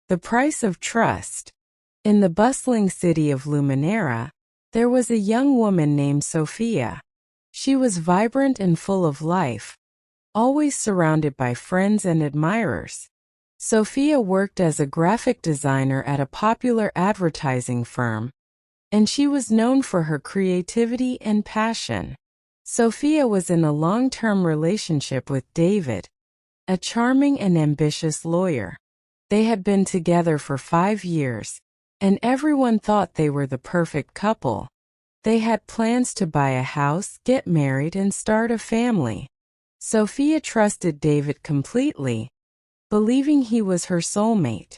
The Price of Trust. In the bustling city of Luminera, there was a young woman named Sophia. She was vibrant and full of life, always surrounded by friends and admirers. Sophia worked as a graphic designer at a popular advertising firm, and she was known for her creativity and passion. Sophia was in a long-term relationship with David, a charming and ambitious lawyer. They had been together for 5 years, and everyone thought they were the perfect couple. They had plans to buy a house, get married, and start a family. Sophia trusted David completely, believing he was her soulmate.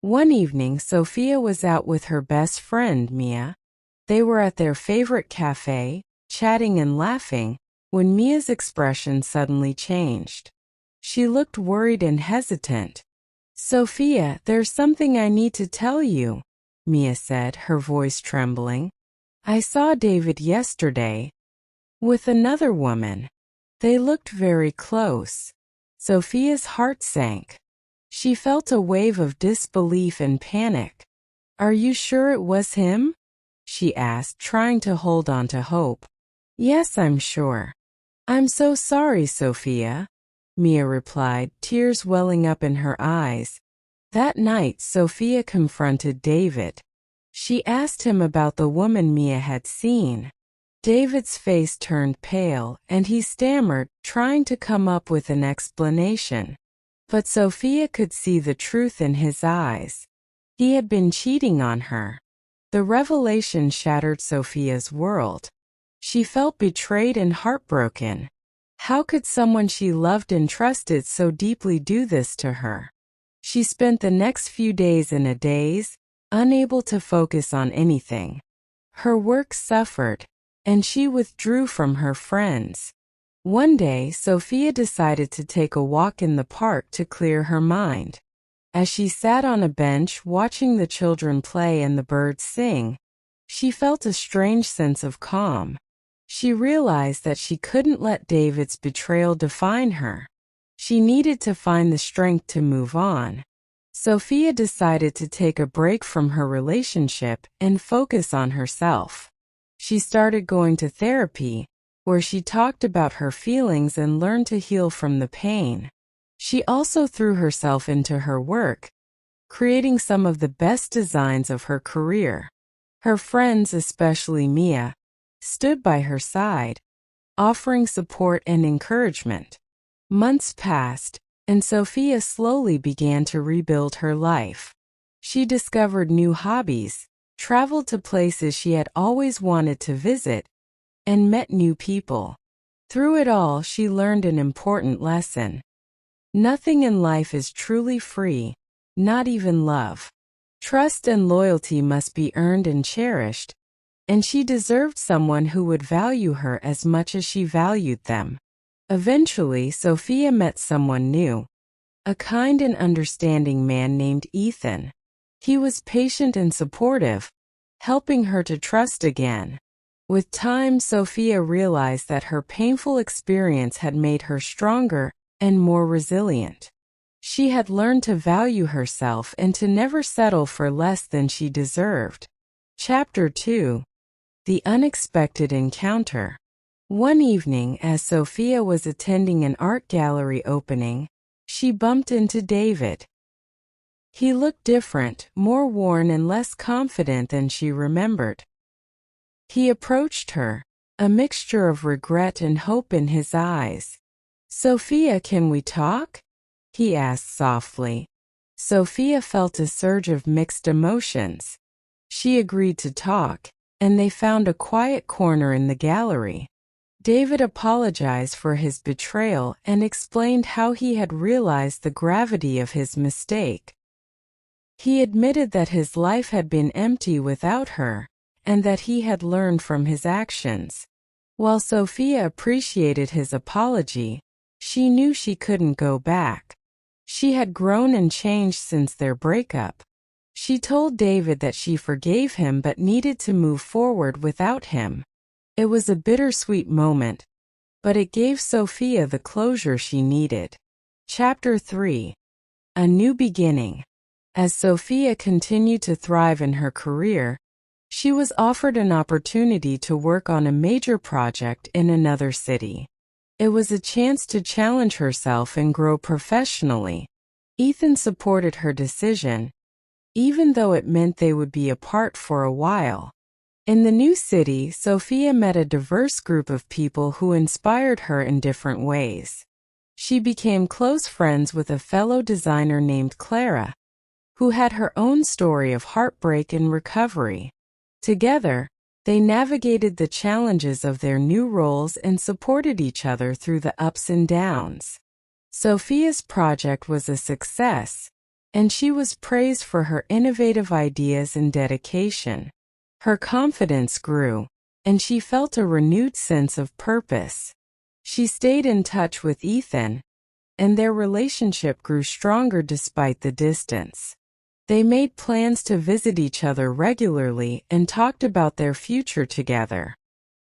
One evening, Sophia was out with her best friend, Mia. They were at their favorite cafe, chatting and laughing, when Mia's expression suddenly changed. She looked worried and hesitant. "Sophia, there's something I need to tell you," Mia said, her voice trembling. "I saw David yesterday with another woman. They looked very close." Sophia's heart sank. She felt a wave of disbelief and panic. "Are you sure it was him?" she asked, trying to hold on to hope. "Yes, I'm sure." "I'm so sorry, Sophia," Mia replied, tears welling up in her eyes. That night, Sophia confronted David. She asked him about the woman Mia had seen. David's face turned pale, and he stammered, trying to come up with an explanation. But Sophia could see the truth in his eyes. He had been cheating on her. The revelation shattered Sophia's world. She felt betrayed and heartbroken. How could someone she loved and trusted so deeply do this to her? She spent the next few days in a daze, unable to focus on anything. Her work suffered, and she withdrew from her friends. One day, Sophia decided to take a walk in the park to clear her mind. As she sat on a bench watching the children play and the birds sing, she felt a strange sense of calm. She realized that she couldn't let David's betrayal define her. She needed to find the strength to move on. Sophia decided to take a break from her relationship and focus on herself. She started going to therapy, where she talked about her feelings and learned to heal from the pain. She also threw herself into her work, creating some of the best designs of her career. Her friends, especially Mia, stood by her side, offering support and encouragement. Months passed, and Sophia slowly began to rebuild her life. She discovered new hobbies, traveled to places she had always wanted to visit, and met new people. Through it all, she learned an important lesson. Nothing in life is truly free, not even love. Trust and loyalty must be earned and cherished, and she deserved someone who would value her as much as she valued them. Eventually, Sophia met someone new, a kind and understanding man named Ethan. He was patient and supportive, helping her to trust again. With time, Sophia realized that her painful experience had made her stronger and more resilient. She had learned to value herself and to never settle for less than she deserved. Chapter 2. The Unexpected Encounter. One evening, as Sophia was attending an art gallery opening, she bumped into David. He looked different, more worn and less confident than she remembered. He approached her, a mixture of regret and hope in his eyes. "Sophia, can we talk?" he asked softly. Sophia felt a surge of mixed emotions. She agreed to talk, and they found a quiet corner in the gallery. David apologized for his betrayal and explained how he had realized the gravity of his mistake. He admitted that his life had been empty without her, and that he had learned from his actions. While Sophia appreciated his apology, she knew she couldn't go back. She had grown and changed since their breakup. She told David that she forgave him but needed to move forward without him. It was a bittersweet moment, but it gave Sophia the closure she needed. Chapter 3. A New Beginning. As Sophia continued to thrive in her career, she was offered an opportunity to work on a major project in another city. It was a chance to challenge herself and grow professionally. Ethan supported her decision, even though it meant they would be apart for a while. In the new city, Sophia met a diverse group of people who inspired her in different ways. She became close friends with a fellow designer named Clara, who had her own story of heartbreak and recovery. Together, they navigated the challenges of their new roles and supported each other through the ups and downs. Sophia's project was a success, and she was praised for her innovative ideas and dedication. Her confidence grew, and she felt a renewed sense of purpose. She stayed in touch with Ethan, and their relationship grew stronger despite the distance. They made plans to visit each other regularly and talked about their future together.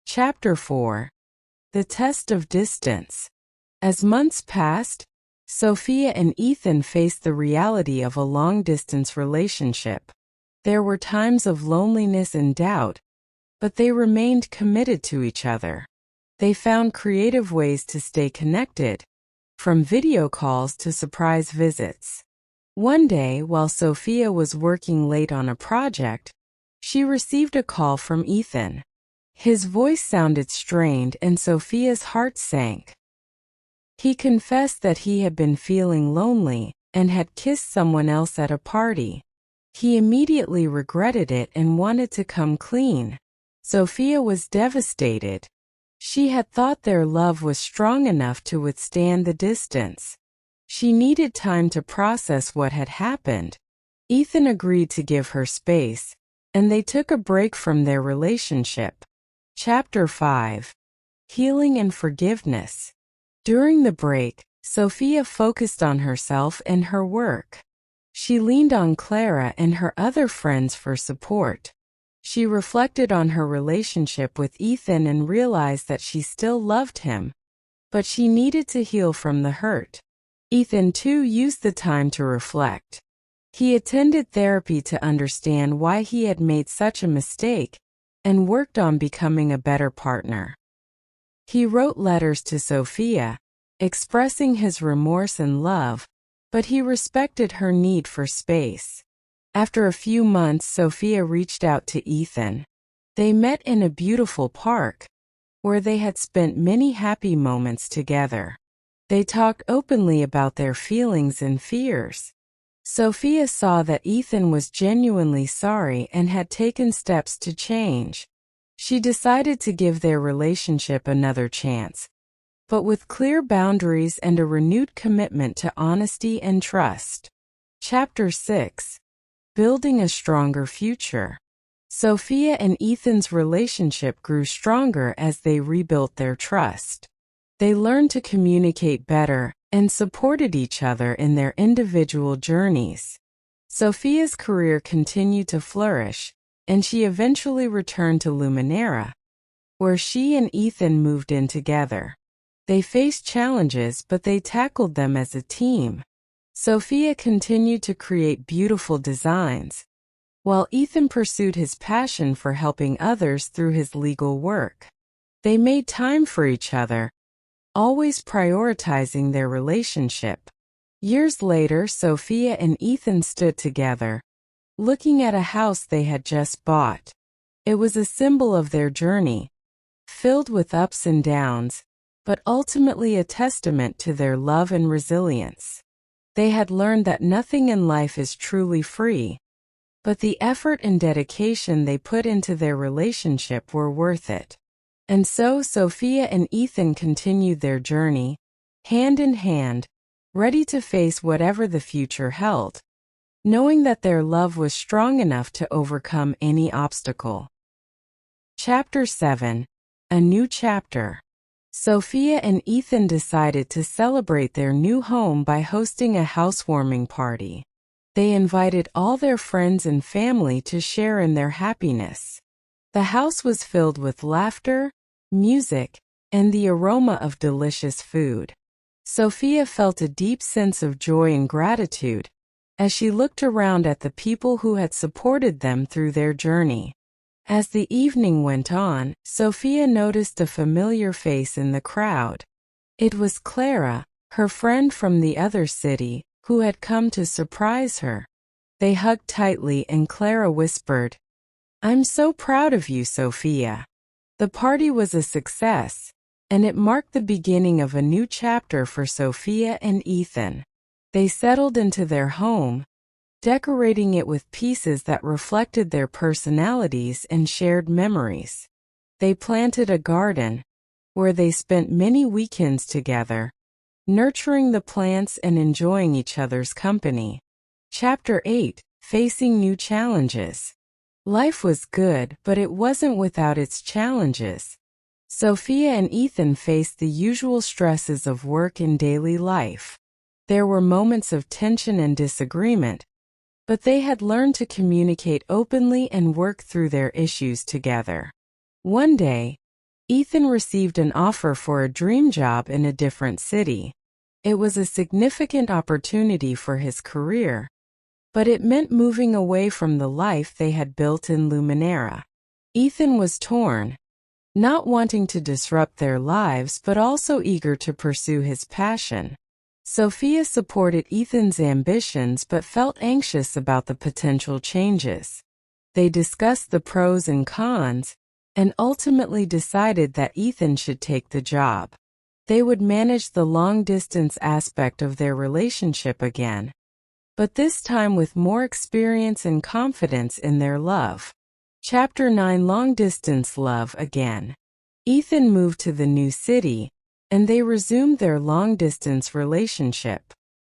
Chapter 4. The Test of Distance. As months passed, Sophia and Ethan faced the reality of a long-distance relationship. There were times of loneliness and doubt, but they remained committed to each other. They found creative ways to stay connected, from video calls to surprise visits. One day, while Sophia was working late on a project, she received a call from Ethan. His voice sounded strained and Sophia's heart sank. He confessed that he had been feeling lonely and had kissed someone else at a party. He immediately regretted it and wanted to come clean. Sophia was devastated. She had thought their love was strong enough to withstand the distance. She needed time to process what had happened. Ethan agreed to give her space, and they took a break from their relationship. Chapter 5. Healing and Forgiveness. During the break, Sophia focused on herself and her work. She leaned on Clara and her other friends for support. She reflected on her relationship with Ethan and realized that she still loved him, but she needed to heal from the hurt. Ethan too used the time to reflect. He attended therapy to understand why he had made such a mistake and worked on becoming a better partner. He wrote letters to Sophia, expressing his remorse and love, but he respected her need for space. After a few months, Sophia reached out to Ethan. They met in a beautiful park, where they had spent many happy moments together. They talked openly about their feelings and fears. Sophia saw that Ethan was genuinely sorry and had taken steps to change. She decided to give their relationship another chance, but with clear boundaries and a renewed commitment to honesty and trust. Chapter 6. Building a Stronger Future. Sophia and Ethan's relationship grew stronger as they rebuilt their trust. They learned to communicate better and supported each other in their individual journeys. Sophia's career continued to flourish, and she eventually returned to Luminera, where she and Ethan moved in together. They faced challenges, but they tackled them as a team. Sophia continued to create beautiful designs, while Ethan pursued his passion for helping others through his legal work. They made time for each other, always prioritizing their relationship. Years later, Sophia and Ethan stood together, looking at a house they had just bought. It was a symbol of their journey, filled with ups and downs, but ultimately a testament to their love and resilience. They had learned that nothing in life is truly free, but the effort and dedication they put into their relationship were worth it. And so Sophia and Ethan continued their journey, hand in hand, ready to face whatever the future held, knowing that their love was strong enough to overcome any obstacle. Chapter 7. A New Chapter. Sophia and Ethan decided to celebrate their new home by hosting a housewarming party. They invited all their friends and family to share in their happiness. The house was filled with laughter, music, and the aroma of delicious food. Sophia felt a deep sense of joy and gratitude, as she looked around at the people who had supported them through their journey. As the evening went on, Sophia noticed a familiar face in the crowd. It was Clara, her friend from the other city, who had come to surprise her. They hugged tightly and Clara whispered, "I'm so proud of you, Sophia." The party was a success, and it marked the beginning of a new chapter for Sophia and Ethan. They settled into their home, decorating it with pieces that reflected their personalities and shared memories. They planted a garden, where they spent many weekends together, nurturing the plants and enjoying each other's company. Chapter 8: Facing New Challenges. Life was good, but it wasn't without its challenges. Sophia and Ethan faced the usual stresses of work and daily life. There were moments of tension and disagreement, but they had learned to communicate openly and work through their issues together. One day, Ethan received an offer for a dream job in a different city. It was a significant opportunity for his career, but it meant moving away from the life they had built in Luminera. Ethan was torn, not wanting to disrupt their lives but also eager to pursue his passion. Sophia supported Ethan's ambitions but felt anxious about the potential changes. They discussed the pros and cons, and ultimately decided that Ethan should take the job. They would manage the long-distance aspect of their relationship again, but this time with more experience and confidence in their love. Chapter 9: Long-Distance Love Again. Ethan moved to the new city, and they resumed their long-distance relationship.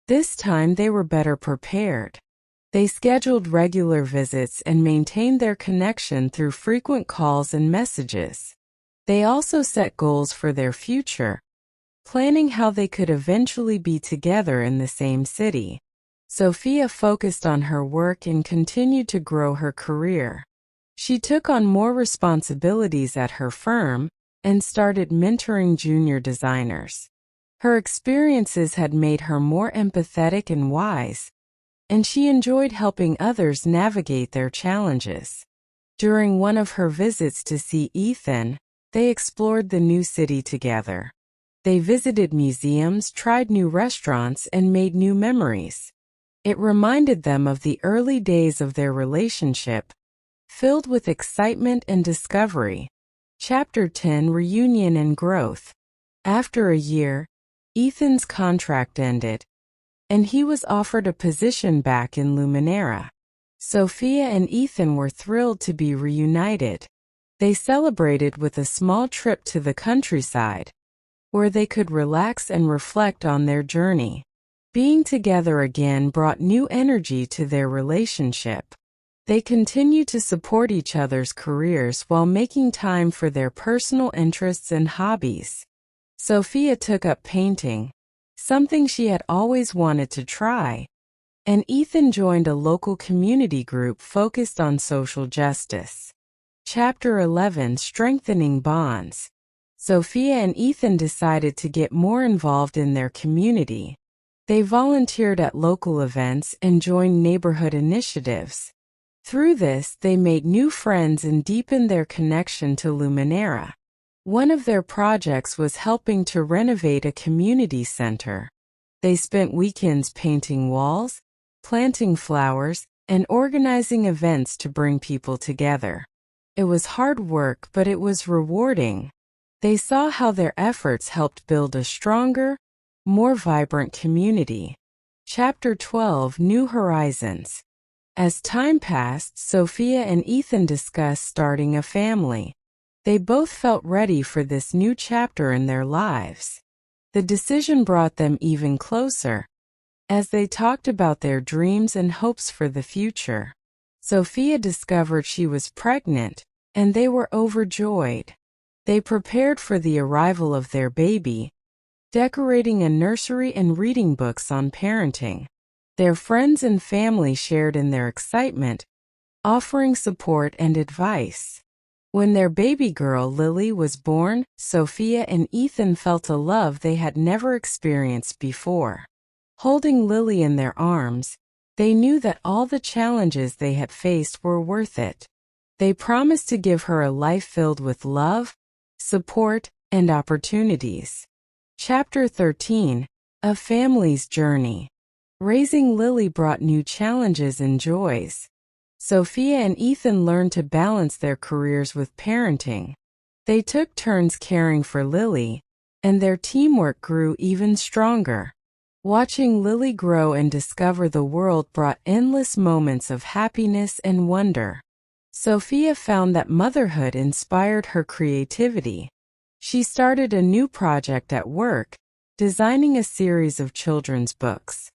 This time they were better prepared. They scheduled regular visits and maintained their connection through frequent calls and messages. They also set goals for their future, planning how they could eventually be together in the same city. Sophia focused on her work and continued to grow her career. She took on more responsibilities at her firm and started mentoring junior designers. Her experiences had made her more empathetic and wise, and she enjoyed helping others navigate their challenges. During one of her visits to see Ethan, they explored the new city together. They visited museums, tried new restaurants, and made new memories. It reminded them of the early days of their relationship, filled with excitement and discovery. Chapter 10: Reunion and Growth. After a year, Ethan's contract ended, and he was offered a position back in Luminera. Sophia and Ethan were thrilled to be reunited. They celebrated with a small trip to the countryside, where they could relax and reflect on their journey. Being together again brought new energy to their relationship. They continued to support each other's careers while making time for their personal interests and hobbies. Sophia took up painting, something she had always wanted to try, and Ethan joined a local community group focused on social justice. Chapter 11: Strengthening Bonds. Sophia and Ethan decided to get more involved in their community. They volunteered at local events and joined neighborhood initiatives. Through this, they made new friends and deepened their connection to Luminera. One of their projects was helping to renovate a community center. They spent weekends painting walls, planting flowers, and organizing events to bring people together. It was hard work, but it was rewarding. They saw how their efforts helped build a stronger, more vibrant community. Chapter 12: New Horizons. As time passed, Sophia and Ethan discussed starting a family. They both felt ready for this new chapter in their lives. The decision brought them even closer, as they talked about their dreams and hopes for the future. Sophia discovered she was pregnant, and they were overjoyed. They prepared for the arrival of their baby, decorating a nursery and reading books on parenting. Their friends and family shared in their excitement, offering support and advice. When their baby girl Lily was born, Sophia and Ethan felt a love they had never experienced before. Holding Lily in their arms, They knew that all the challenges they had faced were worth it. They promised to give her a life filled with love, support, and opportunities. Chapter 13. A Family's Journey. Raising Lily brought new challenges and joys. Sophia and Ethan learned to balance their careers with parenting. They took turns caring for Lily, and their teamwork grew even stronger. Watching Lily grow and discover the world brought endless moments of happiness and wonder. Sophia found that motherhood inspired her creativity. She started a new project at work, designing a series of children's books.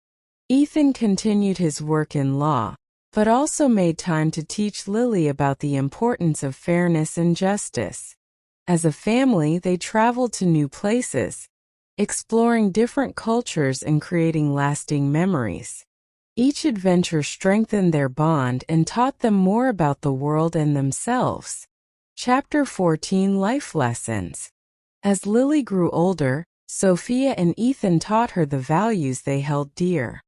Ethan continued his work in law, but also made time to teach Lily about the importance of fairness and justice. As a family, they traveled to new places, exploring different cultures and creating lasting memories. Each adventure strengthened their bond and taught them more about the world and themselves. Chapter 14. Life Lessons. As Lily grew older, Sophia and Ethan taught her the values they held dear.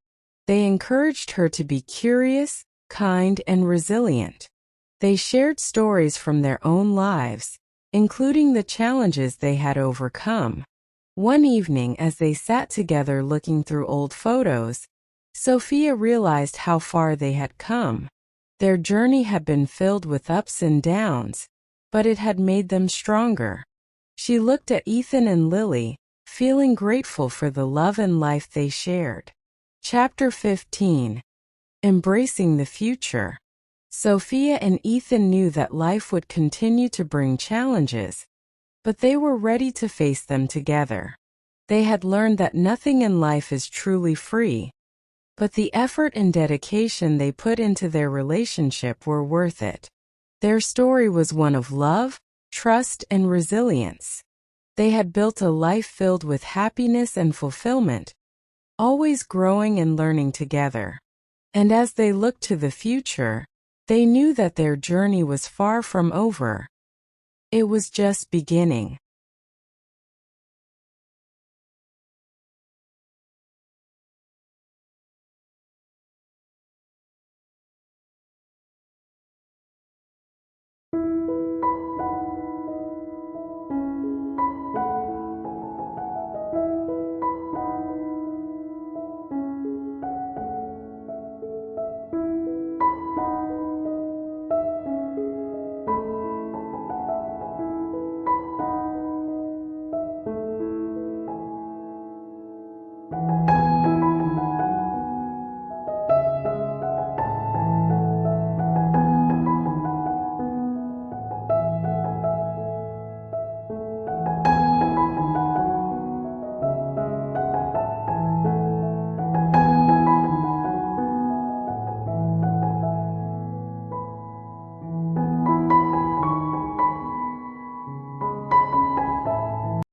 They encouraged her to be curious, kind, and resilient. They shared stories from their own lives, including the challenges they had overcome. One evening, as they sat together looking through old photos, Sophia realized how far they had come. Their journey had been filled with ups and downs, but it had made them stronger. She looked at Ethan and Lily, feeling grateful for the love and life they shared. Chapter 15. Embracing the Future. Sophia and Ethan knew that life would continue to bring challenges, but they were ready to face them together. They had learned that nothing in life is truly free, but the effort and dedication they put into their relationship were worth it. Their story was one of love, trust, and resilience. They had built a life filled with happiness and fulfillment, always growing and learning together. And as they looked to the future, they knew that their journey was far from over. It was just beginning.